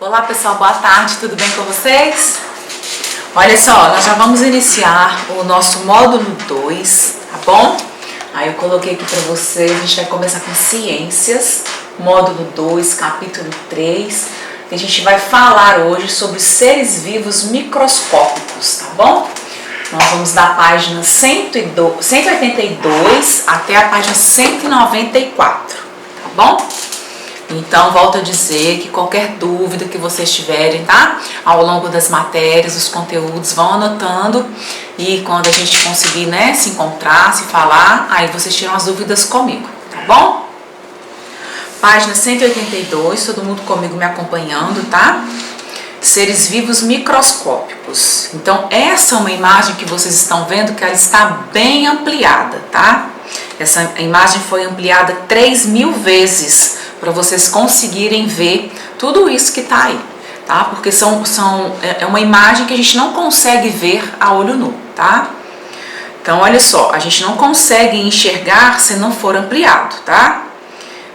Olá pessoal, boa tarde, tudo bem com vocês? Olha só, nós já vamos iniciar o nosso módulo 2, tá bom? Aí eu coloquei aqui para vocês, a gente vai começar com ciências, módulo 2, capítulo 3. A gente vai falar hoje sobre seres vivos microscópicos, tá bom? Nós vamos da página 182 até a página 194, tá bom? Então, volto a dizer que qualquer dúvida que vocês tiverem, tá? Ao longo das matérias, os conteúdos, vão anotando e quando a gente conseguir, né, se encontrar, se falar, aí vocês tiram as dúvidas comigo, tá bom? Página 182, todo mundo comigo me acompanhando, tá? Seres vivos microscópicos. Então, essa é uma imagem que vocês estão vendo que ela está bem ampliada, tá? Essa imagem foi ampliada 3.000 vezes para vocês conseguirem ver tudo isso que está aí, tá? Porque é uma imagem que a gente não consegue ver a olho nu, tá? Então, olha só, a gente não consegue enxergar se não for ampliado, tá?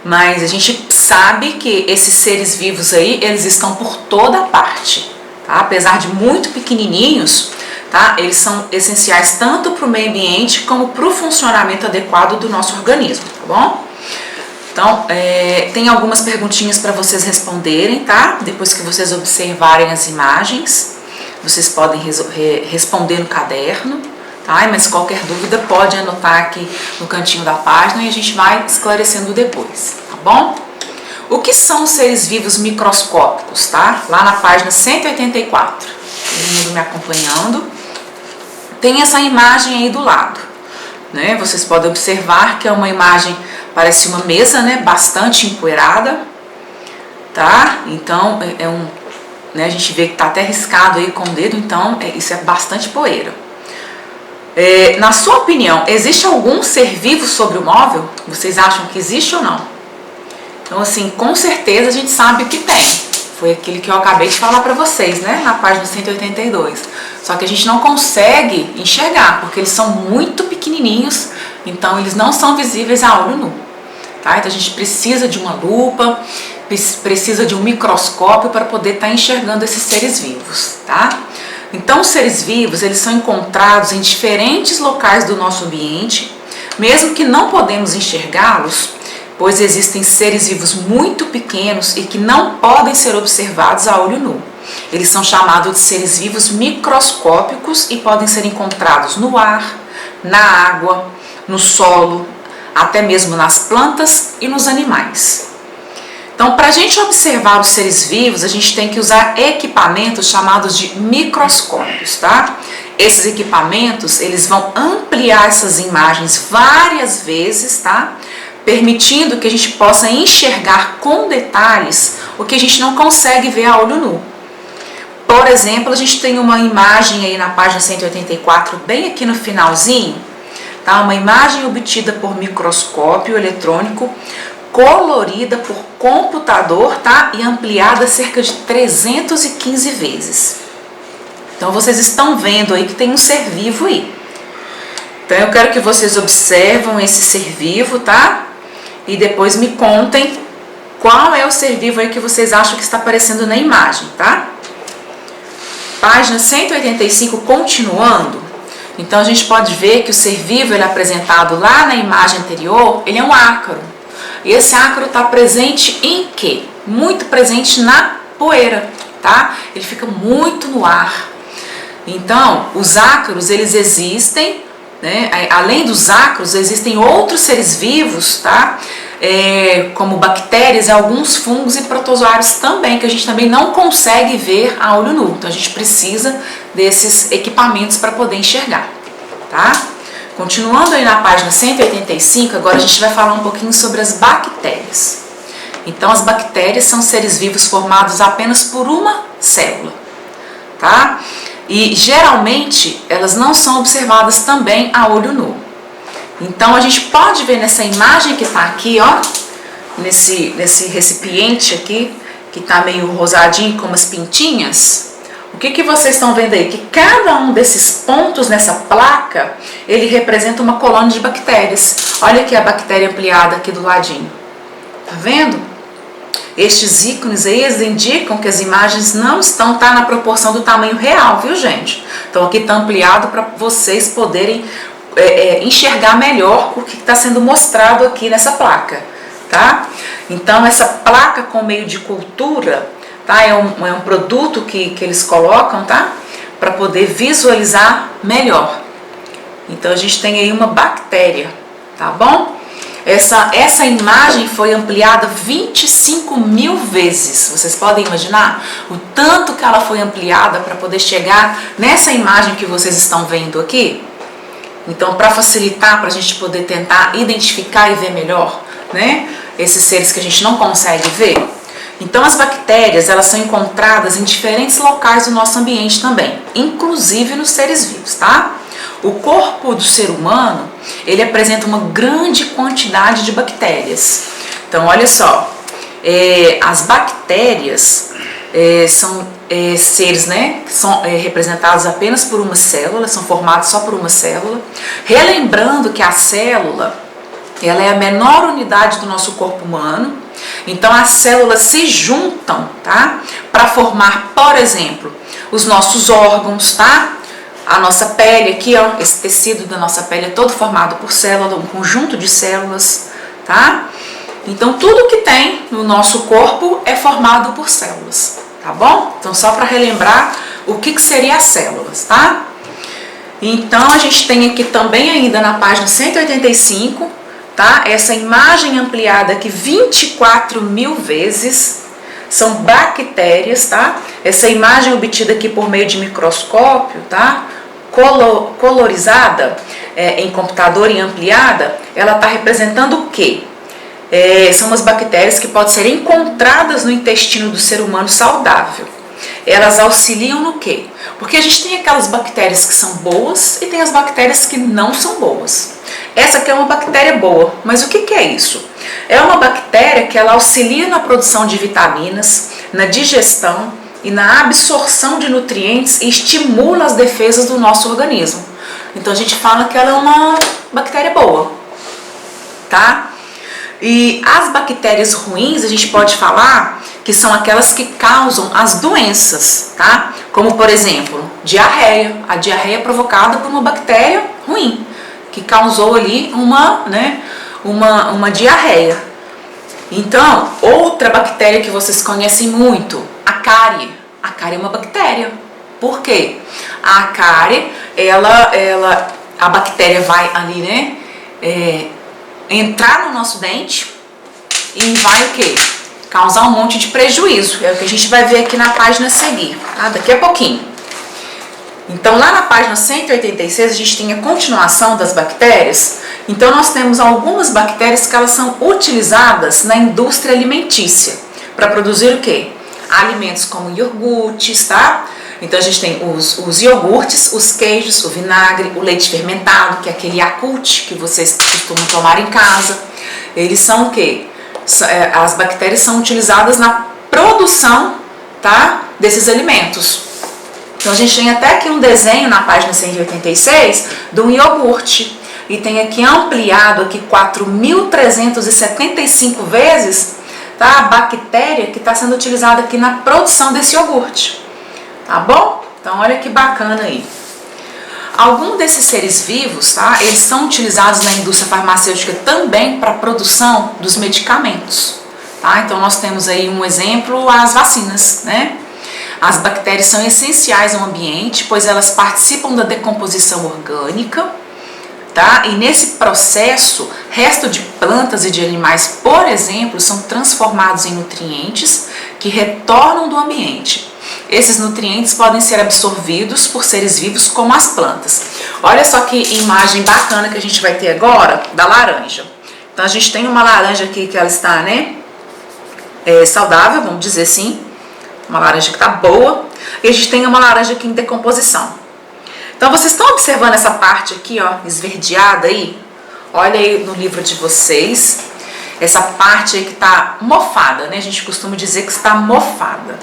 Mas a gente sabe que esses seres vivos aí, eles estão por toda parte, tá? Apesar de muito pequenininhos, tá? Eles são essenciais tanto para o meio ambiente como para o funcionamento adequado do nosso organismo, tá bom? Então, tem algumas perguntinhas para vocês responderem, tá? Depois que vocês observarem as imagens, vocês podem responder no caderno, tá? Mas qualquer dúvida pode anotar aqui no cantinho da página e a gente vai esclarecendo depois, tá bom? O que são seres vivos microscópicos, tá? Lá na página 184, todo mundo me acompanhando. Tem essa imagem aí do lado, né? Vocês podem observar que é uma imagem, parece uma mesa, né? Bastante empoeirada, tá? Então, né? A gente vê que tá até riscado aí com o dedo, então isso é bastante poeira. Na sua opinião, existe algum ser vivo sobre o móvel? Vocês acham que existe ou não? Então, assim, com certeza a gente sabe que tem. Foi aquilo que eu acabei de falar para vocês, né? Na página 182. Só que a gente não consegue enxergar, porque eles são muito pequenininhos, então eles não são visíveis a olho nu, tá? Então a gente precisa de uma lupa, precisa de um microscópio para poder estar enxergando esses seres vivos, tá? Então os seres vivos, eles são encontrados em diferentes locais do nosso ambiente, mesmo que não podemos enxergá-los, pois existem seres vivos muito pequenos e que não podem ser observados a olho nu. Eles são chamados de seres vivos microscópicos e podem ser encontrados no ar, na água, no solo, até mesmo nas plantas e nos animais. Então, para a gente observar os seres vivos, a gente tem que usar equipamentos chamados de microscópios, tá? Esses equipamentos, eles vão ampliar essas imagens várias vezes, tá? Permitindo que a gente possa enxergar com detalhes o que a gente não consegue ver a olho nu. Por exemplo, a gente tem uma imagem aí na página 184, bem aqui no finalzinho, tá? Uma imagem obtida por microscópio eletrônico, colorida por computador, tá? E ampliada cerca de 315 vezes. Então, vocês estão vendo aí que tem um ser vivo aí. Então, eu quero que vocês observam esse ser vivo, tá? E depois me contem qual é o ser vivo aí que vocês acham que está aparecendo na imagem, tá? Página 185, continuando. Então, a gente pode ver que o ser vivo, ele é apresentado lá na imagem anterior, ele é um ácaro. E esse ácaro está presente em quê? Muito presente na poeira, tá? Ele fica muito no ar. Então, os ácaros, eles existem, né? Além dos ácaros, existem outros seres vivos, tá? Como bactérias, alguns fungos e protozoários também, que a gente também não consegue ver a olho nu. Então, a gente precisa desses equipamentos para poder enxergar, tá? Continuando aí na página 185, agora a gente vai falar um pouquinho sobre as bactérias. Então, as bactérias são seres vivos formados apenas por uma célula, tá? E geralmente elas não são observadas também a olho nu. Então a gente pode ver nessa imagem que está aqui, ó, nesse recipiente aqui, que está meio rosadinho com umas pintinhas. O que vocês estão vendo aí? Que cada um desses pontos nessa placa, ele representa uma colônia de bactérias. Olha aqui a bactéria ampliada aqui do ladinho. Tá vendo? Estes ícones aí, eles indicam que as imagens não estão na proporção do tamanho real, viu, gente? Então aqui está ampliado para vocês poderem enxergar melhor o que está sendo mostrado aqui nessa placa, tá? Então essa placa com meio de cultura, tá? É um produto que eles colocam, tá? Para poder visualizar melhor. Então a gente tem aí uma bactéria, tá bom? Essa imagem foi ampliada 25.000 vezes. Vocês podem imaginar o tanto que ela foi ampliada para poder chegar nessa imagem que vocês estão vendo aqui? Então, para facilitar, para a gente poder tentar identificar e ver melhor, né, esses seres que a gente não consegue ver. Então, as bactérias, elas são encontradas em diferentes locais do nosso ambiente também, inclusive nos seres vivos, tá? O corpo do ser humano, ele apresenta uma grande quantidade de bactérias. Então, olha só, as bactérias são seres, né, que são representados apenas por uma célula, são formados só por uma célula. Relembrando que a célula, ela é a menor unidade do nosso corpo humano. Então, as células se juntam, tá, para formar, por exemplo, os nossos órgãos, tá? A nossa pele aqui, ó, esse tecido da nossa pele é todo formado por célula, um conjunto de células, tá? Então, tudo que tem no nosso corpo é formado por células, tá bom? Então, só para relembrar o que seria as células, tá? Então, a gente tem aqui também ainda na página 185, tá? Essa imagem ampliada aqui 24.000 vezes, são bactérias, tá? Essa imagem obtida aqui por meio de microscópio, tá? Colorizada em computador e ampliada, ela está representando o quê? São umas bactérias que podem ser encontradas no intestino do ser humano saudável. Elas auxiliam no quê? Porque a gente tem aquelas bactérias que são boas e tem as bactérias que não são boas. Essa aqui é uma bactéria boa, mas o que é isso? É uma bactéria que ela auxilia na produção de vitaminas, na digestão e na absorção de nutrientes e estimula as defesas do nosso organismo. Então a gente fala que ela é uma bactéria boa, tá? E as bactérias ruins a gente pode falar que são aquelas que causam as doenças, tá? Como por exemplo, diarreia. A diarreia é provocada por uma bactéria ruim, que causou ali uma diarreia. Então, outra bactéria que vocês conhecem muito, a cárie. A cárie é uma bactéria. Por quê? A cárie, a bactéria vai ali, né, entrar no nosso dente e vai o quê? Causar um monte de prejuízo. É o que a gente vai ver aqui na página a seguir, tá? Daqui a pouquinho. Então, lá na página 186, a gente tem a continuação das bactérias. Então, nós temos algumas bactérias que elas são utilizadas na indústria alimentícia para produzir o quê? Alimentos como iogurtes, tá? Então, a gente tem os iogurtes, os queijos, o vinagre, o leite fermentado, que é aquele Yakult que vocês costumam tomar em casa. Eles são o quê? As bactérias são utilizadas na produção, tá, desses alimentos. Então, a gente tem até aqui um desenho na página 186 de um iogurte. E tem aqui ampliado aqui 4.375 vezes, tá, a bactéria que está sendo utilizada aqui na produção desse iogurte. Tá bom? Então, olha que bacana aí. Alguns desses seres vivos, tá, eles são utilizados na indústria farmacêutica também para a produção dos medicamentos. Tá? Então, nós temos aí um exemplo, as vacinas, né? As bactérias são essenciais ao ambiente, pois elas participam da decomposição orgânica, tá? E nesse processo, resto de plantas e de animais, por exemplo, são transformados em nutrientes que retornam do ambiente. Esses nutrientes podem ser absorvidos por seres vivos como as plantas. Olha só que imagem bacana que a gente vai ter agora da laranja. Então, a gente tem uma laranja aqui que ela está, né, saudável, vamos dizer assim. Uma laranja que está boa, e a gente tem uma laranja aqui em decomposição. Então, vocês estão observando essa parte aqui, ó, esverdeada aí? Olha aí no livro de vocês, essa parte aí que está mofada, né? A gente costuma dizer que está mofada.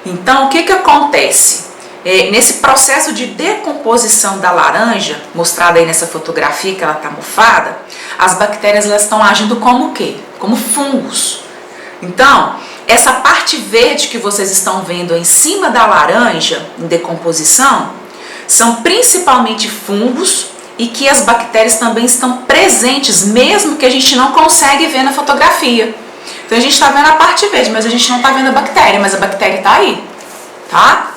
Então, o que que acontece? Nesse processo de decomposição da laranja, mostrada aí nessa fotografia que ela está mofada, as bactérias elas estão agindo como o quê? Como fungos. Então, essa parte verde que vocês estão vendo em cima da laranja, em decomposição, são principalmente fungos e que as bactérias também estão presentes, mesmo que a gente não consegue ver na fotografia. Então a gente está vendo a parte verde, mas a gente não está vendo a bactéria, mas a bactéria está aí, tá?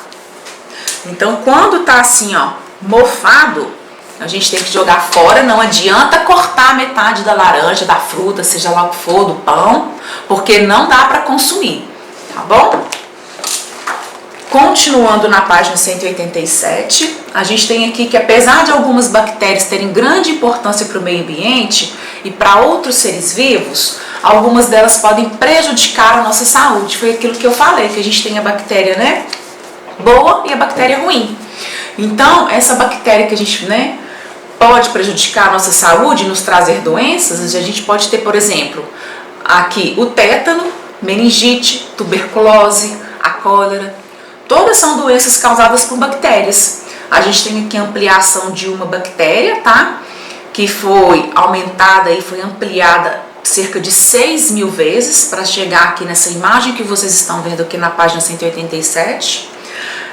Então quando tá assim, ó, mofado, a gente tem que jogar fora. Não adianta cortar metade da laranja, da fruta, seja lá o que for, do pão, porque não dá para consumir, tá bom? Continuando na página 187, a gente tem aqui que apesar de algumas bactérias terem grande importância para o meio ambiente e para outros seres vivos, algumas delas podem prejudicar a nossa saúde. Foi aquilo que eu falei, que a gente tem a bactéria, né, boa e a bactéria ruim. Então, essa bactéria que a gente, né, pode prejudicar a nossa saúde, nos trazer doenças, a gente pode ter, por exemplo, aqui o tétano, meningite, tuberculose, a cólera. Todas são doenças causadas por bactérias. A gente tem aqui a ampliação de uma bactéria, tá? Que foi aumentada e foi ampliada cerca de 6.000 vezes para chegar aqui nessa imagem que vocês estão vendo aqui na página 187.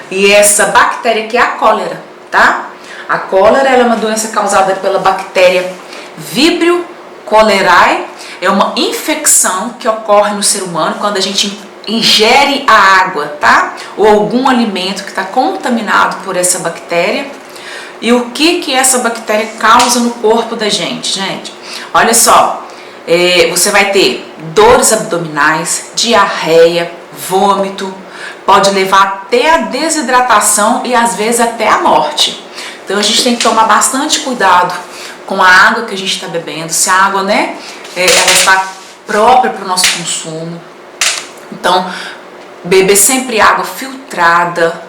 E essa bactéria aqui é a cólera, tá? A cólera ela é uma doença causada pela bactéria Vibrio cholerae. É uma infecção que ocorre no ser humano quando a gente ingere a água, tá? Ou algum alimento que está contaminado por essa bactéria. E o que essa bactéria causa no corpo da gente, gente? Olha só, você vai ter dores abdominais, diarreia, vômito, pode levar até a desidratação e às vezes até a morte. Então a gente tem que tomar bastante cuidado com a água que a gente está bebendo, se a água, né, ela está própria para o nosso consumo. Então, beber sempre água filtrada,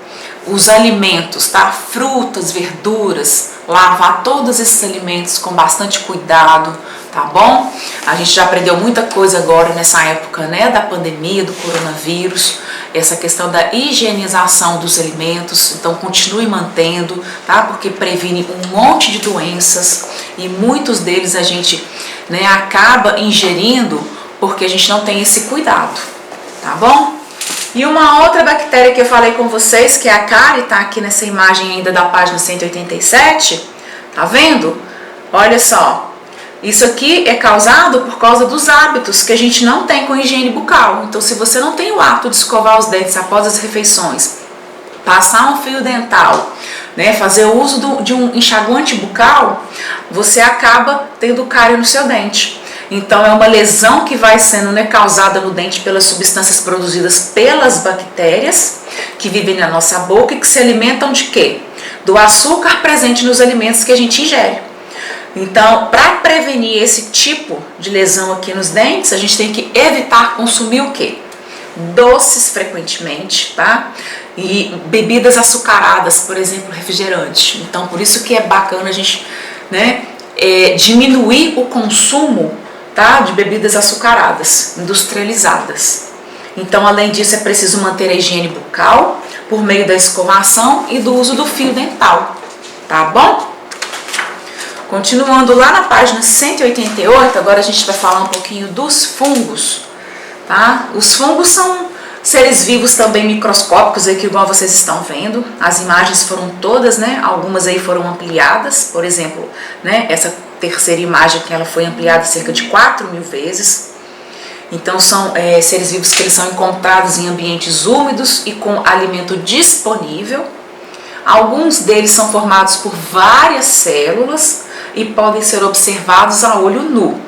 os alimentos, tá? Frutas, verduras, lavar todos esses alimentos com bastante cuidado, tá bom? A gente já aprendeu muita coisa agora nessa época, né, da pandemia, do coronavírus, essa questão da higienização dos alimentos, então continue mantendo, tá? Porque previne um monte de doenças e muitos deles a gente, né, acaba ingerindo porque a gente não tem esse cuidado. Tá bom? E uma outra bactéria que eu falei com vocês, que é a cárie, tá aqui nessa imagem ainda da página 187, tá vendo? Olha só, isso aqui é causado por causa dos hábitos que a gente não tem com higiene bucal. Então, se você não tem o hábito de escovar os dentes após as refeições, passar um fio dental, né, fazer o uso de um enxaguante bucal, você acaba tendo cárie no seu dente. Então, é uma lesão que vai sendo, né, causada no dente pelas substâncias produzidas pelas bactérias que vivem na nossa boca e que se alimentam de quê? Do açúcar presente nos alimentos que a gente ingere. Então, para prevenir esse tipo de lesão aqui nos dentes, a gente tem que evitar consumir o quê? Doces frequentemente, tá? E bebidas açucaradas, por exemplo, refrigerante. Então, por isso que é bacana a gente, né, diminuir o consumo, tá, de bebidas açucaradas, industrializadas. Então, além disso, é preciso manter a higiene bucal por meio da escovação e do uso do fio dental, tá bom? Continuando lá na página 188, agora a gente vai falar um pouquinho dos fungos, tá? Os fungos são seres vivos também microscópicos, aí que igual vocês estão vendo. As imagens foram todas, né? Algumas aí foram ampliadas, por exemplo, né? Essa terceira imagem que ela foi ampliada cerca de 4.000 vezes. Então são seres vivos que eles são encontrados em ambientes úmidos e com alimento disponível. Alguns deles são formados por várias células e podem ser observados a olho nu.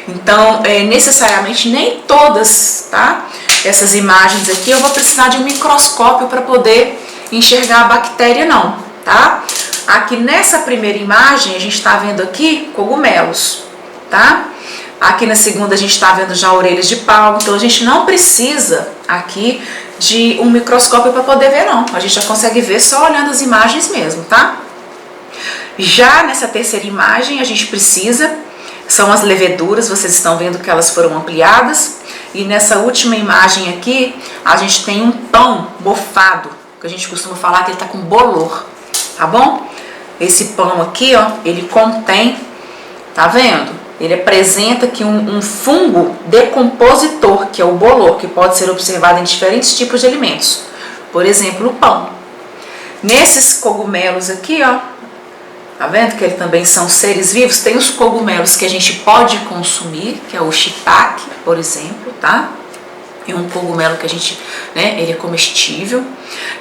Então, necessariamente nem todas, tá? Essas imagens aqui eu vou precisar de um microscópio para poder enxergar a bactéria não, tá? Aqui nessa primeira imagem a gente está vendo aqui cogumelos, tá? Aqui na segunda a gente está vendo já orelhas de pau, então a gente não precisa aqui de um microscópio para poder ver não, a gente já consegue ver só olhando as imagens mesmo, tá? Já nessa terceira imagem a gente precisa, são as leveduras, vocês estão vendo que elas foram ampliadas, e nessa última imagem aqui a gente tem um pão mofado, que a gente costuma falar que ele está com bolor, tá bom? Esse pão aqui, ó, ele contém, tá vendo? ele apresenta aqui um fungo decompositor, que é o bolor, que pode ser observado em diferentes tipos de alimentos. Por exemplo, o pão. Nesses cogumelos aqui, ó, tá vendo que eles também são seres vivos? Tem os cogumelos que a gente pode consumir, que é o shiitake, por exemplo, tá? É um cogumelo que a gente, né, ele é comestível.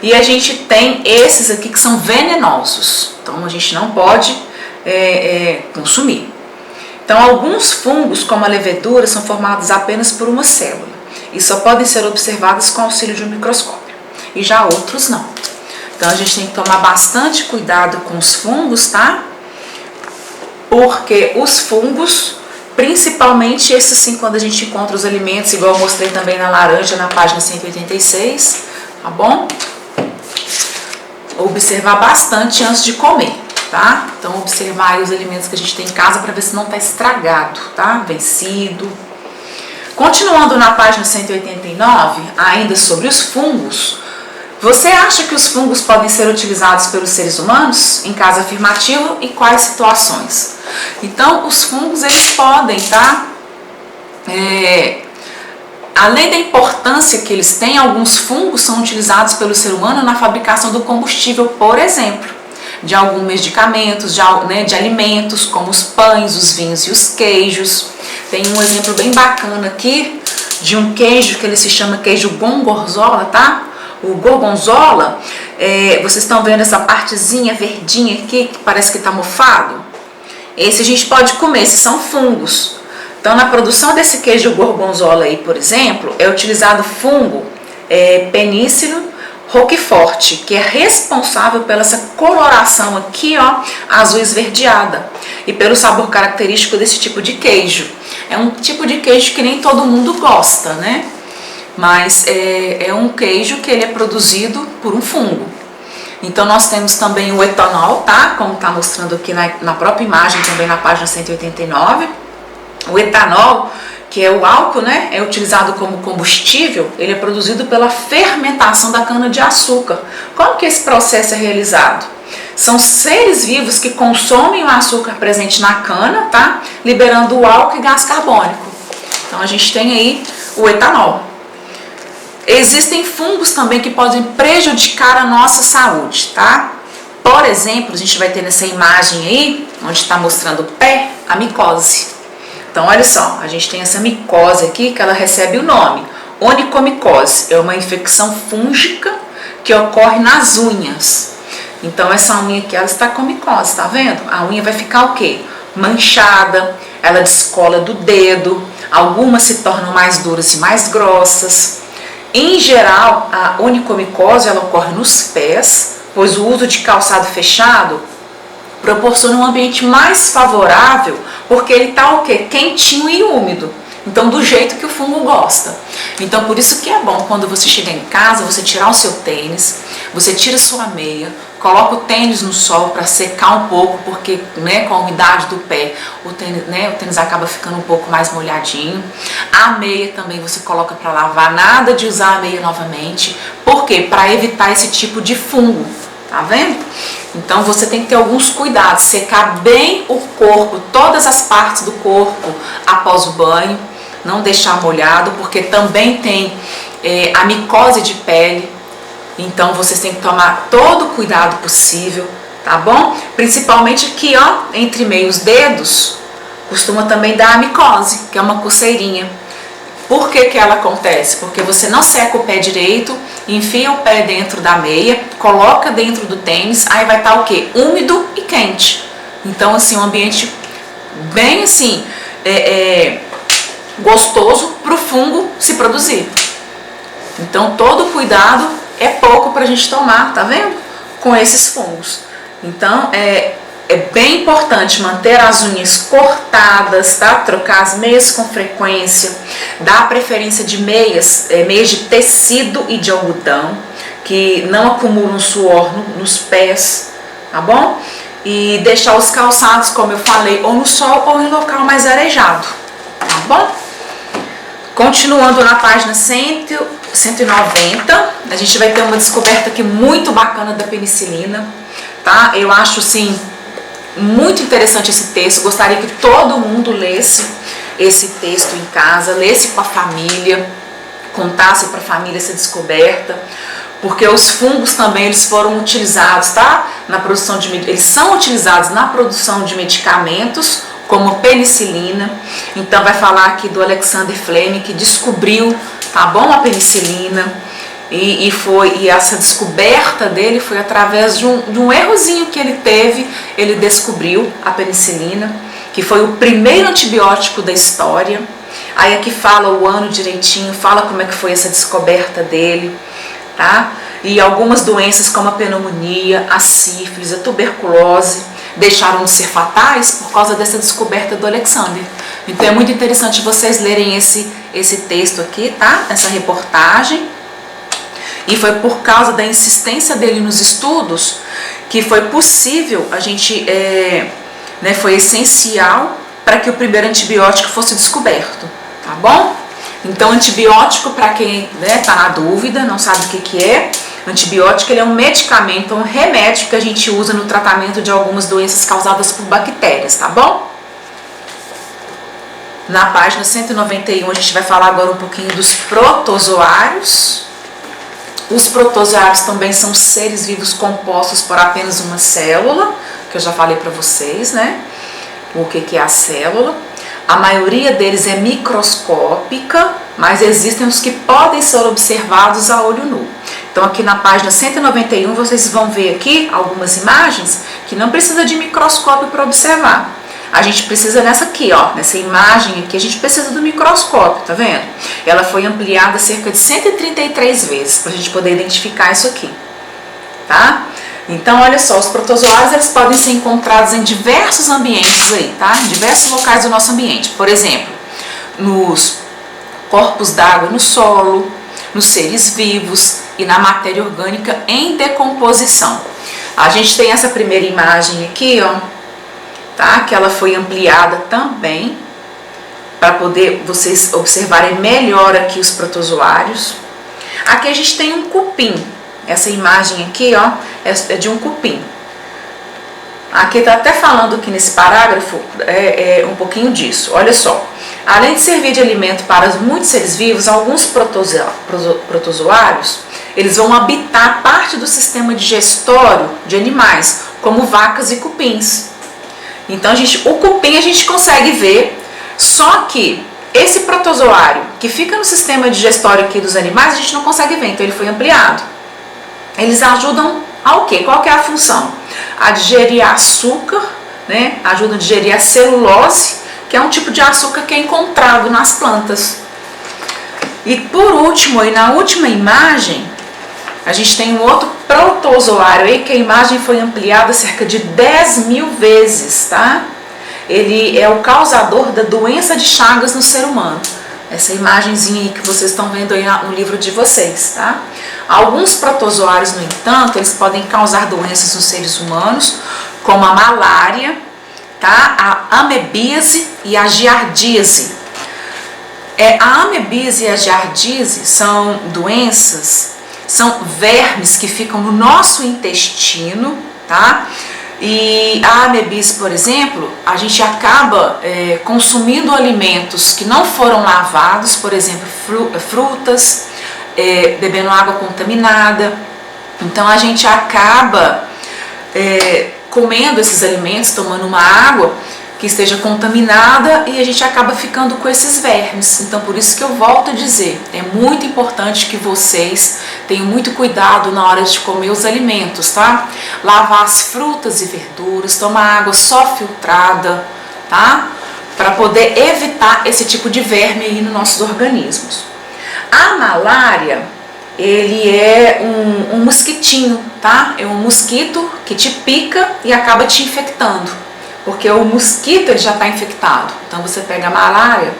E a gente tem esses aqui que são venenosos, então a gente não pode consumir. Então, alguns fungos, como a levedura, são formados apenas por uma célula e só podem ser observados com auxílio de um microscópio, e já outros não. Então, a gente tem que tomar bastante cuidado com os fungos, tá? Porque os fungos, principalmente esses sim, quando a gente encontra os alimentos, igual eu mostrei também na laranja, na página 186, tá bom? Observar bastante antes de comer, tá? Então, observar aí os alimentos que a gente tem em casa para ver se não está estragado, tá? Vencido. Continuando na página 189, ainda sobre os fungos, você acha que os fungos podem ser utilizados pelos seres humanos? Em caso afirmativo, e quais situações? Então, os fungos, eles podem, tá? Além da importância que eles têm, alguns fungos são utilizados pelo ser humano na fabricação do combustível, por exemplo, de alguns medicamentos, de alimentos, como os pães, os vinhos e os queijos. Tem um exemplo bem bacana aqui, de um queijo que ele se chama queijo gorgonzola, tá? O gorgonzola, vocês estão vendo essa partezinha verdinha aqui, que parece que está mofado? Esse a gente pode comer, esses são fungos. Então, na produção desse queijo gorgonzola aí, por exemplo, é utilizado fungo Penicillium roquefort, que é responsável pela essa coloração aqui, ó, azul esverdeada, e pelo sabor característico desse tipo de queijo. É um tipo de queijo que nem todo mundo gosta, né? Mas é um queijo que ele é produzido por um fungo. Então, nós temos também o etanol, tá? Como está mostrando aqui na própria imagem, também na página 189. O etanol, que é o álcool, né? É utilizado como combustível, ele é produzido pela fermentação da cana-de-açúcar. Como que esse processo é realizado? São seres vivos que consomem o açúcar presente na cana, tá? Liberando o álcool e gás carbônico. Então, a gente tem aí o etanol. Existem fungos também que podem prejudicar a nossa saúde, tá? Por exemplo, a gente vai ter nessa imagem aí, onde está mostrando o pé, a micose. Então, olha só, a gente tem essa micose aqui, que ela recebe o nome onicomicose. É uma infecção fúngica que ocorre nas unhas. Então, essa unha aqui, ela está com micose, tá vendo? A unha vai ficar o quê? Manchada, ela descola do dedo, algumas se tornam mais duras e mais grossas. Em geral, a onicomicose ela ocorre nos pés, pois o uso de calçado fechado proporciona um ambiente mais favorável, porque ele está o quê? Quentinho e úmido. Então, do jeito que o fungo gosta. Então, por isso que é bom quando você chegar em casa, você tirar o seu tênis, você tira a sua meia, coloca o tênis no sol para secar um pouco, porque, né, com a umidade do pé, o tênis acaba ficando um pouco mais molhadinho. A meia também você coloca para lavar, nada de usar a meia novamente. Por quê? Para evitar esse tipo de fungo, tá vendo? Então, você tem que ter alguns cuidados, secar bem o corpo, todas as partes do corpo após o banho, não deixar molhado, porque também tem a micose de pele. Então, vocês têm que tomar todo o cuidado possível, tá bom? Principalmente aqui, ó, entre meio os dedos, costuma também dar a micose, que é uma coceirinha. Por que que ela acontece? Porque você não seca o pé direito, enfia o pé dentro da meia, coloca dentro do tênis, aí vai estar o quê? Úmido e quente. Então, assim, um ambiente bem, assim, gostoso para o fungo se produzir. Então, todo cuidado é pouco para a gente tomar, tá vendo? Com esses fungos. Então, é bem importante manter as unhas cortadas, tá? Trocar as meias com frequência, dar preferência de meias de tecido e de algodão, que não acumulam suor nos pés, tá bom? E deixar os calçados, como eu falei, ou no sol ou em local mais arejado, tá bom? Continuando na página 190, a gente vai ter uma descoberta aqui muito bacana da penicilina, tá? Eu acho, assim, muito interessante esse texto, gostaria que todo mundo lesse esse texto em casa, lesse com a família, contasse para a família essa descoberta, porque os fungos também eles foram utilizados, tá? Na produção eles são utilizados na produção de medicamentos, como penicilina. Então vai falar aqui do Alexander Fleming, que descobriu, tá bom, a penicilina, e essa descoberta dele foi através de um errozinho que ele teve. Ele descobriu a penicilina, que foi o primeiro antibiótico da história. Aí aqui fala o ano direitinho, fala como é que foi essa descoberta dele, tá? E algumas doenças como a pneumonia, a sífilis, a tuberculose deixaram de ser fatais por causa dessa descoberta do Alexander. Então é muito interessante vocês lerem esse texto aqui, tá? Essa reportagem. E foi por causa da insistência dele nos estudos que foi possível a gente, foi essencial para que o primeiro antibiótico fosse descoberto, tá bom? Então antibiótico, para quem tá na dúvida, não sabe o que é, antibiótico ele é um medicamento, um remédio que a gente usa no tratamento de algumas doenças causadas por bactérias, tá bom? Na página 191 a gente vai falar agora um pouquinho dos protozoários. Os protozoários também são seres vivos compostos por apenas uma célula, que eu já falei para vocês, né? O que é a célula. A maioria deles é microscópica, mas existem os que podem ser observados a olho nu. Então aqui na página 191 vocês vão ver aqui algumas imagens que não precisa de microscópio para observar. A gente precisa nessa aqui, ó, nessa imagem aqui, a gente precisa do microscópio, tá vendo? Ela foi ampliada cerca de 133 vezes para a gente poder identificar isso aqui, tá? Então, olha só, os protozoários eles podem ser encontrados em diversos ambientes aí, tá? Em diversos locais do nosso ambiente. Por exemplo, nos corpos d'água no solo, nos seres vivos e na matéria orgânica em decomposição. A gente tem essa primeira imagem aqui, ó, tá? Que ela foi ampliada também para poder vocês observarem melhor aqui os protozoários. Aqui a gente tem um cupim. Essa imagem aqui, ó, é de um cupim. Aqui está até falando aqui nesse parágrafo um pouquinho disso. Olha só, além de servir de alimento para muitos seres vivos, alguns protozoários, eles vão habitar parte do sistema digestório de animais, como vacas e cupins. Então o cupim a gente consegue ver, só que esse protozoário que fica no sistema digestório aqui dos animais, a gente não consegue ver, então ele foi ampliado. Eles ajudam ao quê? Qual que é a função? A digerir açúcar, né? Ajudam a digerir a celulose, que é um tipo de açúcar que é encontrado nas plantas. E por último, aí na última imagem, a gente tem um outro protozoário aí, que a imagem foi ampliada cerca de 10.000 vezes, tá? Ele é o causador da doença de Chagas no ser humano. Essa imagenzinha aí que vocês estão vendo aí no livro de vocês, tá? Alguns protozoários, no entanto, eles podem causar doenças nos seres humanos, como a malária, tá? A amebíase e a giardíase. A amebíase e a giardíase são doenças, são vermes que ficam no nosso intestino, tá? E a amebíase, por exemplo, a gente acaba consumindo alimentos que não foram lavados, por exemplo, frutas, bebendo água contaminada. Então a gente acaba comendo esses alimentos, tomando uma água que esteja contaminada e a gente acaba ficando com esses vermes. Então por isso que eu volto a dizer, é muito importante que vocês tenham muito cuidado na hora de comer os alimentos, tá? Lavar as frutas e verduras, tomar água só filtrada, tá? Para poder evitar esse tipo de verme aí nos nossos organismos. A malária, ele é um mosquitinho, tá? É um mosquito que te pica e acaba te infectando. Porque o mosquito ele já está infectado, então você pega a malária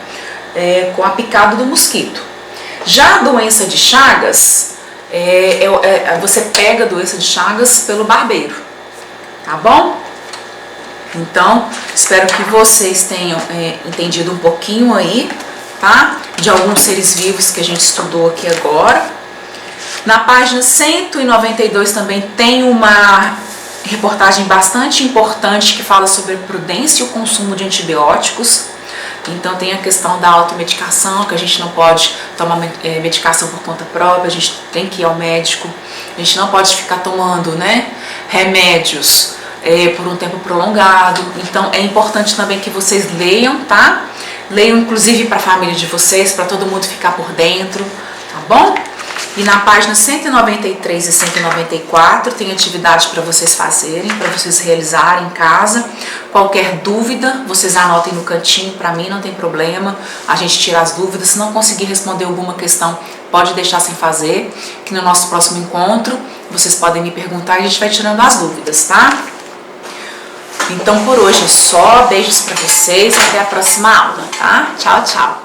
com a picada do mosquito. Já a doença de Chagas, você pega a doença de Chagas pelo barbeiro, tá bom? Então, espero que vocês tenham entendido um pouquinho aí, tá? De alguns seres vivos que a gente estudou aqui agora. Na página 192 também tem uma reportagem bastante importante que fala sobre a prudência e o consumo de antibióticos. Então tem a questão da automedicação, que a gente não pode tomar medicação por conta própria, a gente tem que ir ao médico, a gente não pode ficar tomando, né, remédios por um tempo prolongado. Então é importante também que vocês leiam, tá? Leiam inclusive para a família de vocês, para todo mundo ficar por dentro, tá bom? E na página 193 e 194 tem atividade para vocês fazerem, para vocês realizarem em casa. Qualquer dúvida, vocês anotem no cantinho, para mim não tem problema, a gente tira as dúvidas. Se não conseguir responder alguma questão, pode deixar sem fazer, que no nosso próximo encontro vocês podem me perguntar e a gente vai tirando as dúvidas, tá? Então por hoje é só, beijos para vocês, até a próxima aula, tá? Tchau, tchau!